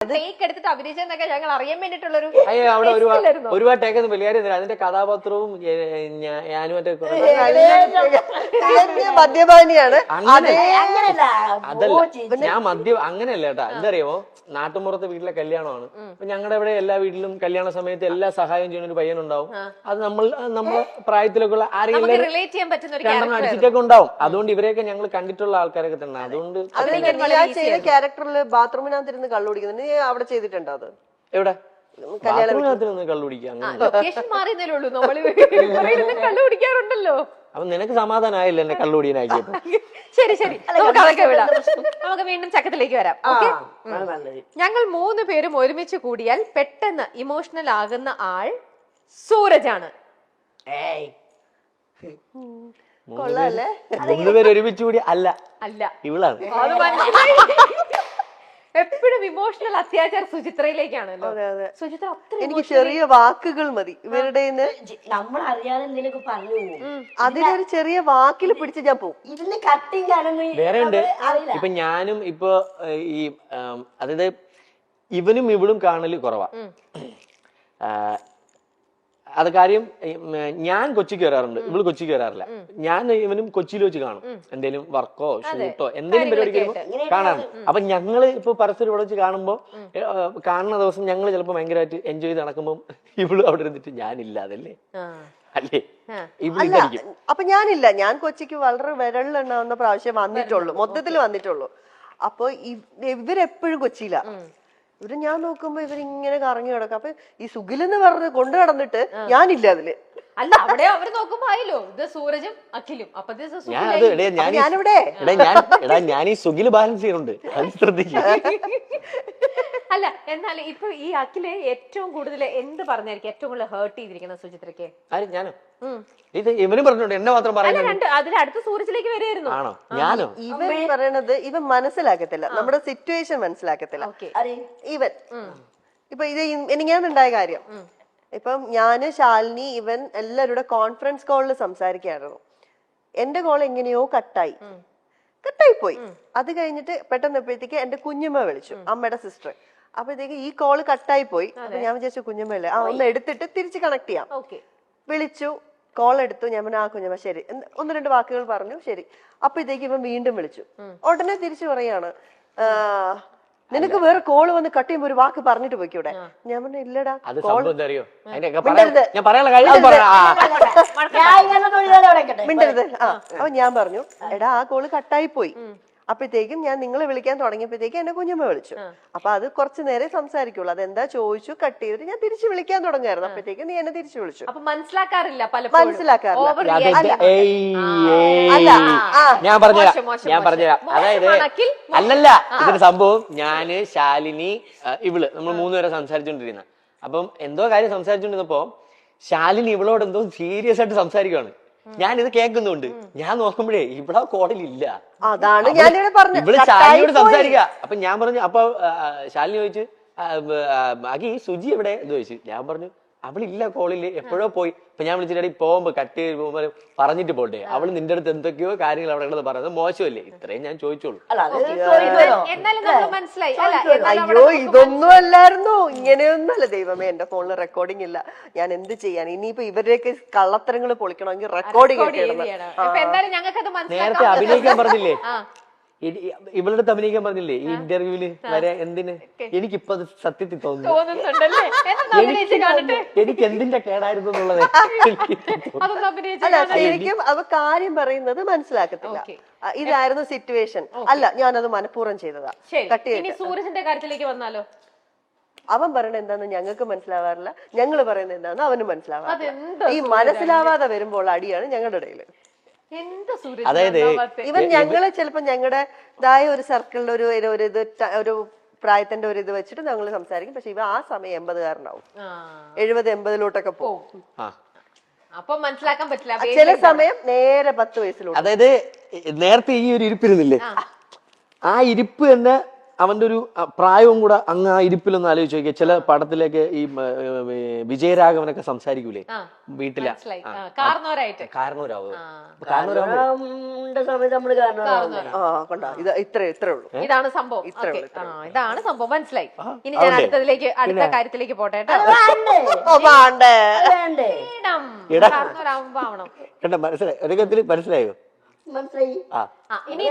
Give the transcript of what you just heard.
Take എടുത്തിട്ട് അഭിനയിച്ചെന്നൊക്കെ ഞങ്ങൾ അറിയാൻ വേണ്ടിട്ടുള്ളൊരു അവിടെ ഒരുപാട് ടേക്ക് ഒന്നും വലിയ കാര്യം അതിന്റെ കഥാപാത്രവും ഞാനും മറ്റേ മദ്യപാനിയാണ്. അതല്ല ഞാൻ അങ്ങനെയല്ല കേട്ടാ. എന്താ അറിയാമോ, നാട്ടുമ്പുറത്തെ വീട്ടിലെ കല്യാണമാണ്. അപ്പൊ ഞങ്ങളുടെ ഇവിടെ എല്ലാ വീട്ടിലും കല്യാണ സമയത്ത് എല്ലാ സഹായം ചെയ്യുന്ന ഒരു പയ്യനുണ്ടാവും. അത് നമ്മളെ പ്രായത്തിലൊക്കെ ഉള്ള ആരെങ്കിലും രണ്ടെണ്ണം അടിച്ചിട്ടൊക്കെ ഉണ്ടാവും. അതുകൊണ്ട് ഇവരെയൊക്കെ ഞങ്ങൾ കണ്ടിട്ടുള്ള ആൾക്കാരൊക്കെ തന്നെ. അതുകൊണ്ട് ക്യാരക്ടറിൽ ബാത്റൂമിനകത്തിരുന്ന് കള്ളു കുടിക്കുന്നത് അവിടെ ചെയ്തിട്ടുണ്ടോ? അത് എവിടെ ബാത്റൂമിനകത്തിരുന്ന് കള്ളു കുടിക്കുക? കള്ളുകുടിക്കാറുണ്ടല്ലോ. അപ്പൊ നിനക്ക് സമാധാനമായില്ല എന്നെ കള്ളുകുടിയനാക്കിയപ്പോ. ശരി ശരി, നമുക്ക് അതൊക്കെ വിടാം. നമുക്ക് വീണ്ടും ചക്കത്തിലേക്ക് വരാം. ഞങ്ങൾ 3 പേരും ഒരുമിച്ച് കൂടിയാൽ പെട്ടെന്ന് ഇമോഷണൽ ആകുന്ന ആൾ സൂരജാണ്. 3 പേര് ഒരുമിച്ച് കൂടി അല്ല ഇവളാണ്. എപ്പോഴും ഇമോഷണൽ അത്യാചാരം സുചിത്രയിലേക്കാണല്ലോ. സുചിത്ര എനിക്ക് ചെറിയ വാക്കുകൾ മതി ഇവരുടെ നമ്മൾ അറിയാതെ എന്തെങ്കിലുമൊക്കെ പറഞ്ഞു. അതിലൊരു ചെറിയ വാക്കിൽ പിടിച്ച് ഞാൻ പോകും. ഇതിന് കട്ടിങ് വേറെ ഉണ്ട്. ഇപ്പൊ ഞാനും ഇപ്പൊ ഈ അതായത് ഇവനും ഇവളും കാണല് കുറവാ. അത് കാര്യം ഞാൻ കൊച്ചിക്ക് വരാറുണ്ട്, ഇവള് കൊച്ചിക്ക് വരാറില്ല. ഞാൻ ഇവനും കൊച്ചിയിൽ വെച്ച് കാണും. എന്തെങ്കിലും വർക്കോ ഷൂട്ടോ എന്തെങ്കിലും പരിപാടിക്ക് കാണാറുണ്ട്. അപ്പൊ ഞങ്ങള് ഇപ്പൊ പരസ്പരം ഇവിടെ വെച്ച് കാണുമ്പോ കാണുന്ന ദിവസം ഞങ്ങള് ചിലപ്പോ ഭയങ്കരമായിട്ട് എൻജോയ് ചെയ്ത് നടക്കുമ്പോ ഇവള് അവിടെ ഇരുന്നിട്ട് ഞാനില്ലാതല്ലേ അല്ലേ ഇവളിരിക്കും. അപ്പൊ ഞാനില്ല, ഞാൻ കൊച്ചിക്ക് വളരെ വിരളിലെണ്ണാവുന്ന പ്രാവശ്യം വന്നിട്ടുള്ളൂ, മൊത്തത്തിൽ വന്നിട്ടുള്ളൂ. അപ്പൊ ഇവരെപ്പോഴും കൊച്ചിയില. ഇവര് ഞാൻ നോക്കുമ്പോ ഇവരിങ്ങനെ കറങ്ങി കിടക്കും. അപ്പൊ ഈ സുഖിലെന്ന് പറഞ്ഞ് കൊണ്ടു നടന്നിട്ട് ഞാനില്ല അതില്. അല്ല അവിടെ അവര് നോക്കുമ്പോ ആയില്ലോ ഇത് സൂരജും അഖിലും. അപ്പൊ ഞാനിവിടെ ഞാൻ ഈ സുഖില് ബാലൻസ് ചെയ്യുന്നുണ്ട്, അത് ശ്രദ്ധിക്കും. അല്ല എന്നാൽ ഇപ്പൊ ഈ അഖില് ഏറ്റവും കൂടുതൽ എന്ത് പറഞ്ഞായിരിക്കും ഏറ്റവും കൂടുതൽ ഹേർട്ട് ചെയ്തിരിക്കുന്നത് സുചിത്രക്ക്? ഞാനോ? ഇത് ഇവനും പറഞ്ഞോണ്ട് എന്നെ മാത്രം പറയുന്നത്. അതിൽ അടുത്ത സൂരജിലേക്ക് വരുമായിരുന്നു. ആണോ? ഞാനോ? ഇവൻ പറയണത് ഇവൻ മനസ്സിലാക്കത്തില്ല, നമ്മുടെ സിറ്റുവേഷൻ മനസ്സിലാക്കത്തില്ല. ഇവൻ ഇപ്പൊ ഇത് എനിക്കാന്നുണ്ടായ കാര്യം. ഇപ്പം ഞാന് ശാലിനി ഇവൻ എല്ലാവരുടെ കോൺഫറൻസ് കോളിൽ സംസാരിക്കായിരുന്നു. എന്റെ കോൾ എങ്ങനെയോ കട്ടായി പോയി. അത് കഴിഞ്ഞിട്ട് പെട്ടെന്ന് എപ്പോഴത്തേക്ക് എന്റെ കുഞ്ഞമ്മ വിളിച്ചു, അമ്മയുടെ സിസ്റ്റർ. അപ്പോഴത്തേക്ക് ഈ കോള് കട്ടായി പോയി. അപ്പൊ ഞാൻ വിചാരിച്ചു കുഞ്ഞമ്മല്ലേ, ഒന്ന് എടുത്തിട്ട് തിരിച്ച് കണക്ട് ചെയ്യാം. വിളിച്ചു, കോൾ എടുത്തു. ഞാൻ പറഞ്ഞു ആ കുഞ്ഞമ്മ ശരി, 1-2 വാക്കുകൾ പറഞ്ഞു, ശരി. അപ്പോഴത്തേക്ക് ഇവൻ വീണ്ടും വിളിച്ചു. ഉടനെ തിരിച്ചു പറയാണ്, നിനക്ക് വേറെ കോള് വന്ന് കട്ട് ചെയ്യുമ്പോ ഒരു വാക്ക് പറഞ്ഞിട്ട് പോയിക്കൂടെ? ഞാൻ പറഞ്ഞു ഇല്ലടാ. മിണ്ടരുത്. അപ്പൊ ഞാൻ പറഞ്ഞു എടാ ആ കോള് കട്ടായി പോയി. അപ്പോഴത്തേക്കും ഞാൻ നിങ്ങളെ വിളിക്കാൻ തുടങ്ങിയപ്പോഴത്തേക്കും എന്നെ കുഞ്ഞമ്മ വിളിച്ചു. അപ്പൊ അത് കുറച്ചു നേരം സംസാരിക്കുള്ളൂ. അതെന്താ ചോദിച്ചു, കട്ട് ചെയ്തിട്ട് ഞാൻ തിരിച്ചു വിളിക്കാൻ തുടങ്ങായിരുന്നു. അപ്പോഴത്തേക്കും നീ എന്നെ തിരിച്ചു വിളിച്ചു. മനസ്സിലാക്കാറില്ല. ഞാൻ പറഞ്ഞുതരാം. അതായത് അല്ലല്ല, ഇതിന്റെ സംഭവം ഞാന് ശാലിനി ഇവള് നമ്മൾ 3 പേരെ സംസാരിച്ചോണ്ടിരുന്ന. അപ്പം എന്തോ കാര്യം സംസാരിച്ചോണ്ടിരുന്നപ്പോ ശാലിനി ഇവളോട് എന്തോ സീരിയസ് ആയിട്ട് സംസാരിക്കുകയാണ്. ഞാനിത് കേൾക്കുന്നുണ്ട്. ഞാൻ നോക്കുമ്പോഴേ ഇവിടെ കോളിലില്ല. അതാണ് ഞാൻ ഇവള് ശാലിനിയോട് സംസാരിക്കുക. അപ്പൊ ഞാൻ പറഞ്ഞു, അപ്പൊ ശാലിനി ചോദിച്ചു അഖി സുജി എവിടെ എന്ന് ചോദിച്ചു. ഞാൻ പറഞ്ഞു അവളില്ല കോളില്, എപ്പോഴോ പോയി. അപ്പൊ ഞാൻ വിളിച്ചിട്ട് പോകുമ്പോ കട്ട് ചെയ്യുമ്പോ പറഞ്ഞിട്ട് പോട്ടെ, അവള് നിന്റെ അടുത്ത് എന്തൊക്കെയോ കാര്യങ്ങൾ അവിടെ ഉള്ളത് പറയുന്നത് മോശമല്ലേ? ഇത്രയും ഞാൻ ചോദിച്ചോളൂ. അയ്യോ ഇതൊന്നും അല്ലായിരുന്നു, ഇങ്ങനെയൊന്നല്ല. ദൈവമേ, എന്റെ ഫോണിൽ റെക്കോർഡിംഗ് ഇല്ല. ഞാൻ എന്ത് ചെയ്യാൻ? ഇനിയിപ്പോ ഇവരുടെയൊക്കെ കള്ളത്തരങ്ങൾ പൊളിക്കണമെങ്കിൽ റെക്കോർഡിംഗ് നേരത്തെ അഭിനയിക്കാൻ പറഞ്ഞില്ലേ, ഇവളുടെ അഭിനയിക്കാൻ പറഞ്ഞില്ലേ ഈ ഇന്റർവ്യൂല് വരെ? എന്തിന്? എനിക്കിപ്പോ അത് സത്യത്തിൽ തോന്നുന്നു എനിക്ക് എന്തിന്റെ കേടായിരുന്നു എന്നുള്ളത്. അല്ല ശരിക്കും അവ കാര്യം പറയുന്നത് മനസ്സിലാക്കത്തില്ല. ഇതായിരുന്നു സിറ്റുവേഷൻ. അല്ല ഞാനത് മനഃപൂർവ്വം ചെയ്തതാ. സൂരജിന്റെ കാര്യത്തിലേക്ക് വന്നാലോ? അവൻ പറയുന്നത് എന്താന്ന് ഞങ്ങൾക്ക് മനസ്സിലാവാറില്ല, ഞങ്ങള് പറയുന്നത് എന്താന്ന് അവന് മനസ്സിലാവാറില്ല. ഈ മനസ്സിലാവാതെ വരുമ്പോൾ അടിയാണ് ഞങ്ങളുടെ ഇടയില്. അതായത് ഇവൻ ഞങ്ങള് ചിലപ്പോ ഞങ്ങളുടേതായ ഒരു സർക്കിളിൽ ഒരു പ്രായത്തിന്റെ ഒരു ഇത് വെച്ചിട്ട് ഞങ്ങൾ സംസാരിക്കും. പക്ഷെ ഇവ ആ സമയം 80-കാരനാവും, 70-80 പോകും. അപ്പൊ മനസ്സിലാക്കാൻ പറ്റില്ല. ചില സമയം നേരെ 10 വയസ്സിലോട്ട്. അതായത് നേരത്തെ ഈ ഒരു ഇരിപ്പിരുന്നില്ലേ, ആ ഇരിപ്പ് തന്നെ അവന്റെ ഒരു പ്രായവും കൂടെ അങ്ങ് ആ ഇരിപ്പിലൊന്ന് ആലോചിച്ച് നോക്കിയാൽ ചില പടത്തിലേക്ക് ഈ വിജയരാഘവനൊക്കെ സംസാരിക്കൂലേ വീട്ടിലെ മനസ്സിലായി കാരണവരായിട്ട് കാരണവരാവ് നമ്മുടെ സമയത്ത് നമ്മള് കാരണം കൊണ്ടാ ഇത് ഇത്രേ ഉള്ളൂ. ഇതാണ് സംഭവം. Okay. ഇതാണ് സംഭവം, മനസ്സിലായി. ഇനി ഞാൻ അടുത്ത കാര്യത്തിലേക്ക് പോട്ടെ കേട്ടോ. വേണ്ടേ വേണ്ടേ കാരണവരാകുമ്പോ ആവണം. കണ്ട മനസ്സിലായി ഒരു മനസ്സിലായോ മനസ്സിലായി. ഇനി